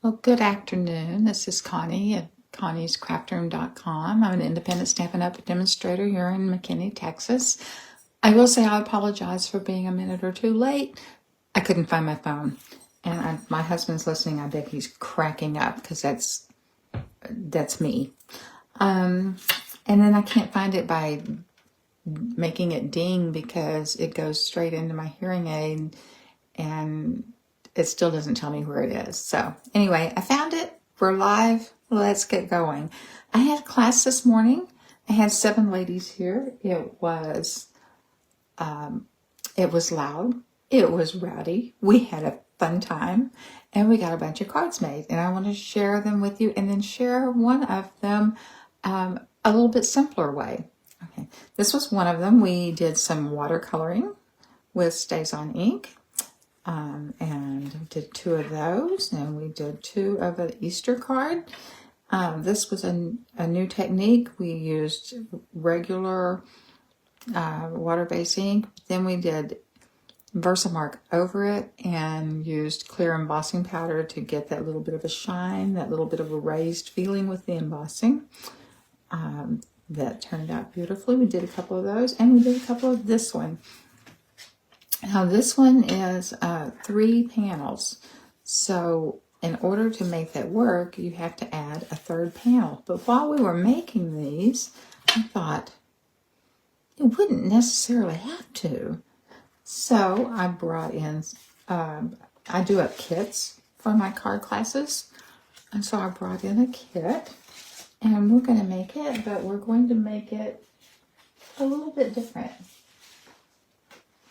Well, good afternoon. This is Connie at conniescraftroom.com. I'm an independent Stampin' Up! Demonstrator here in McKinney, Texas. I will say I apologize for being a minute or two late. I couldn't find my phone. And my husband's listening. I bet he's cracking up because that's me. And then I can't find it by making it ding because it goes straight into my hearing aid and it still doesn't tell me where it is. So anyway, I found it. We're live. Let's get going. I had class this morning. I had 7 ladies here. It was loud. It was rowdy. We had a fun time and we got a bunch of cards made, and I want to share them with you and then share one of them a little bit simpler way. Okay, this was one of them. We did some watercoloring with StazOn ink. And did 2 of those, and we did 2 of an Easter card. This was a new technique. We used regular water-based ink. Then we did Versamark over it and used clear embossing powder to get that little bit of a shine, that little bit of a raised feeling with the embossing. That turned out beautifully. We did a couple of those, and we did a couple of this one. Now this one is 3 panels, so in order to make that work, you have to add a 3rd panel. But while we were making these, I thought it wouldn't necessarily have to. So I brought in, I do up kits for my card classes, and so I brought in a kit, and we're going to make it, but we're going to make it a little bit different.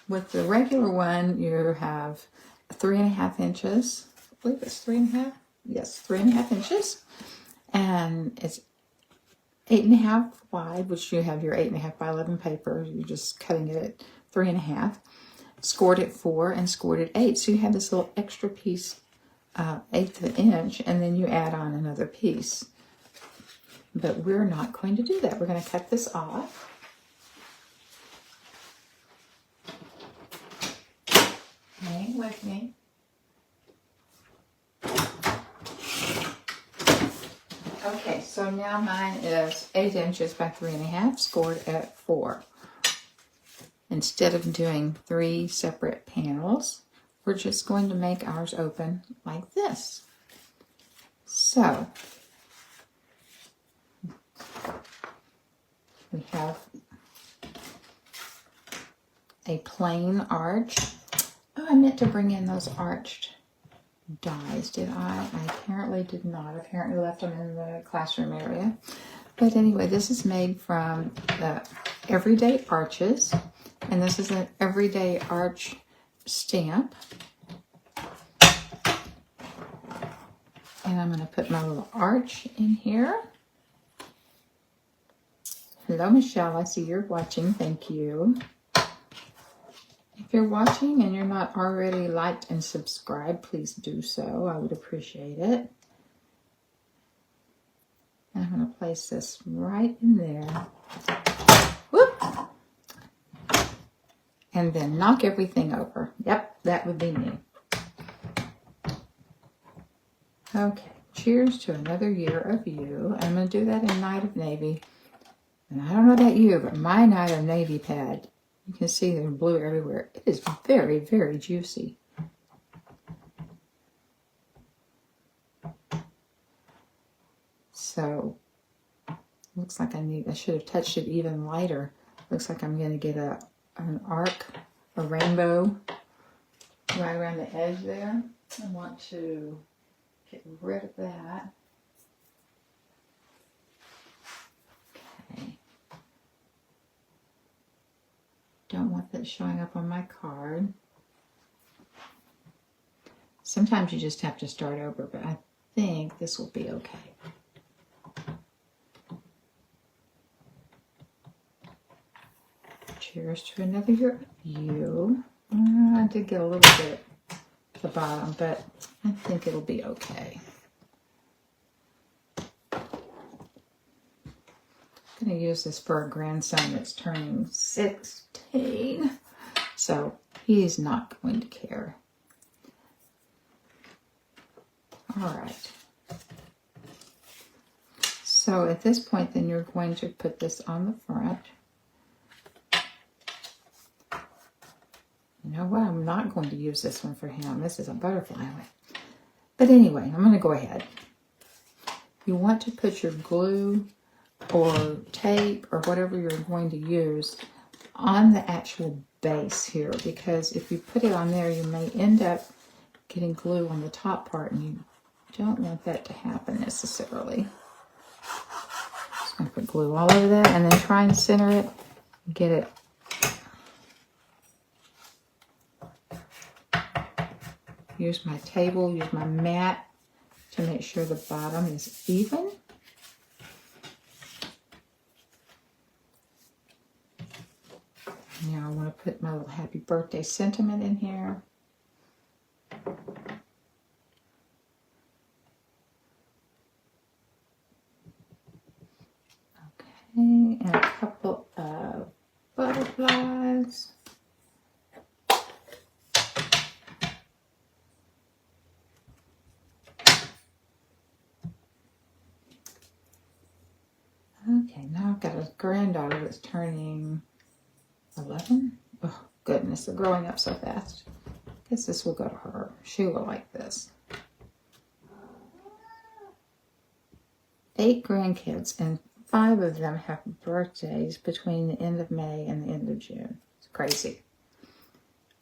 With the regular one, you have 3.5 inches. I believe it's 3.5. Yes, 3.5 inches. And it's 8.5 wide, which you have your 8.5 by 11 paper. You're just cutting it at 3.5. Scored at 4 and scored at 8. So you have this little extra piece, 1/8 of an inch, and then you add on another piece. But we're not going to do that. We're going to cut this off. Hang with me. Okay, so now mine is 8 inches by 3.5, scored at 4. Instead of doing 3 separate panels, we're just going to make ours open like this. So we have a plain arch. Oh, I meant to bring in those arched dies, did I? I apparently did not. I apparently left them in the classroom area. But anyway, this is made from the Everyday Arches, and this is an Everyday Arch stamp. And I'm going to put my little arch in here. Hello, Michelle. I see you're watching. Thank you. If you're watching and you're not already liked and subscribed, please do so. I would appreciate it. And I'm going to place this right in there. Whoop! And then knock everything over. Yep, that would be me. Okay, cheers to another year of you. I'm going to do that in Night of Navy. And I don't know about you, but my Night of Navy pad, you can see there's blue everywhere. It is very, very juicy. So, looks like I should have touched it even lighter. Looks like I'm going to get an arc, a rainbow, right around the edge there. I want to get rid of that. Okay. Don't want that showing up on my card. Sometimes you just have to start over, but I think this will be okay. Cheers to another year of you. I did get a little bit at the bottom, but I think it'll be okay. I'm going to use this for a grandson that's turning 16, so he's not going to care. All right. So at this point, then you're going to put this on the front. You know what? I'm not going to use this one for him. This is a butterfly one. But anyway, I'm going to go ahead. You want to put your glue or tape or whatever you're going to use on the actual base here, because if you put it on there, you may end up getting glue on the top part, and you don't want that to happen necessarily. Just going to put glue all over that and then try and center it, get it. Use my table, use my mat to make sure the bottom is even. Now I want to put my little happy birthday sentiment in here. Okay, and a couple of butterflies. Okay, now I've got a granddaughter that's turning 11. Oh, goodness, they're growing up so fast. Guess this will go to her. She will like this. 8 grandkids, and 5 of them have birthdays between the end of May and the end of June. It's crazy.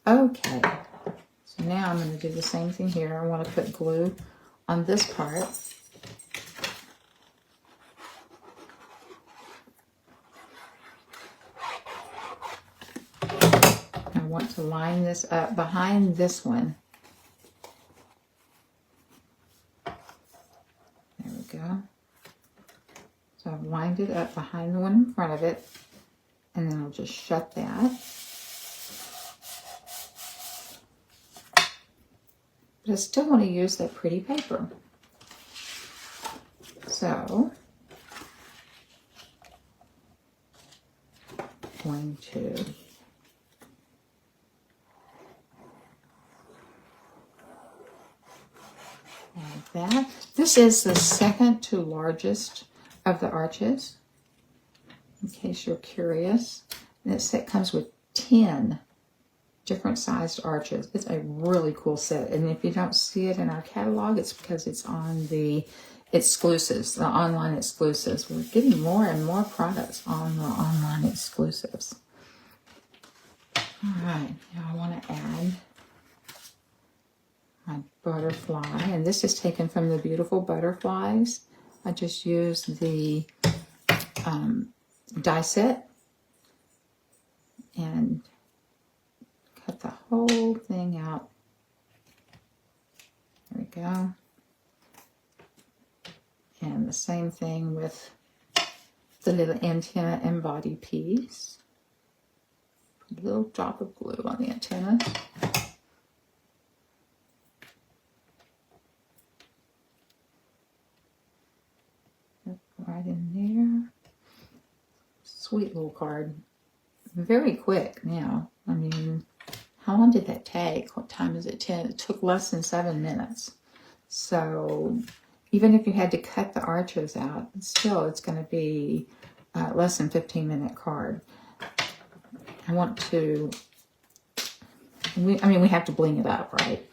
Okay, so now I'm going to do the same thing here. I want to put glue on this part. I want to line this up behind this one. There we go. So I've lined it up behind the one in front of it, and then I'll just shut that. But I still want to use that pretty paper. So I'm going to add that. This is the second to largest of the arches, in case you're curious. And this set comes with 10 different sized arches. It's a really cool set. And if you don't see it in our catalog, it's because it's on the exclusives, the online exclusives. We're getting more and more products on the online exclusives. All right, now I want to add my butterfly, and this is taken from the Beautiful Butterflies. I just used the die set and cut the whole thing out. There we go. And the same thing with the little antenna and body piece. Put a little drop of glue on the antenna. Right in there. Sweet little card. Very quick now. I mean, how long did that take? What time is it? 10. It took less than 7 minutes. So even if you had to cut the arches out, still it's going to be less than 15-minute card. I want to, we have to bling it up, right?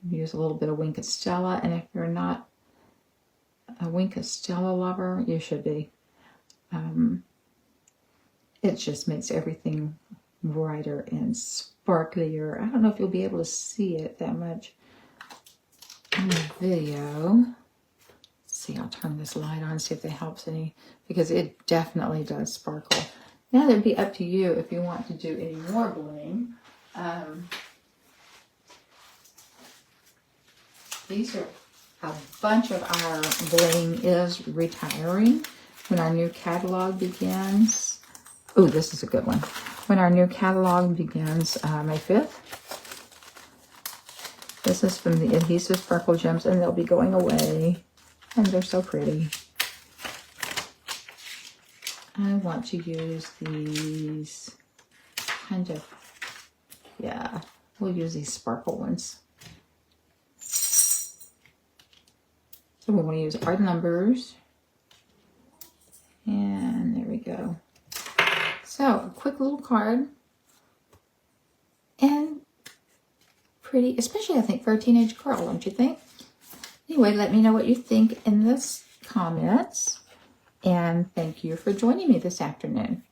Use a little bit of Wink of Stella, and if you're not a Wink of Stella lover, you should be. It just makes everything brighter and sparklier. I don't know if you'll be able to see it that much on the video. Let's see, I'll turn this light on, see if that helps any, because it definitely does sparkle. Now it'd be up to you if you want to do any more bling. These are a bunch of our bling is retiring when our new catalog begins. Oh, this is a good one. When our new catalog begins May 5th. This is from the Adhesive Sparkle Gems, and they'll be going away. And they're so pretty. I want to use these kind of, yeah, we'll use these sparkle ones. So we want to use our numbers. And there we go. So a quick little card. And pretty, especially I think for a teenage girl, don't you think? Anyway, let me know what you think in the comments. And thank you for joining me this afternoon.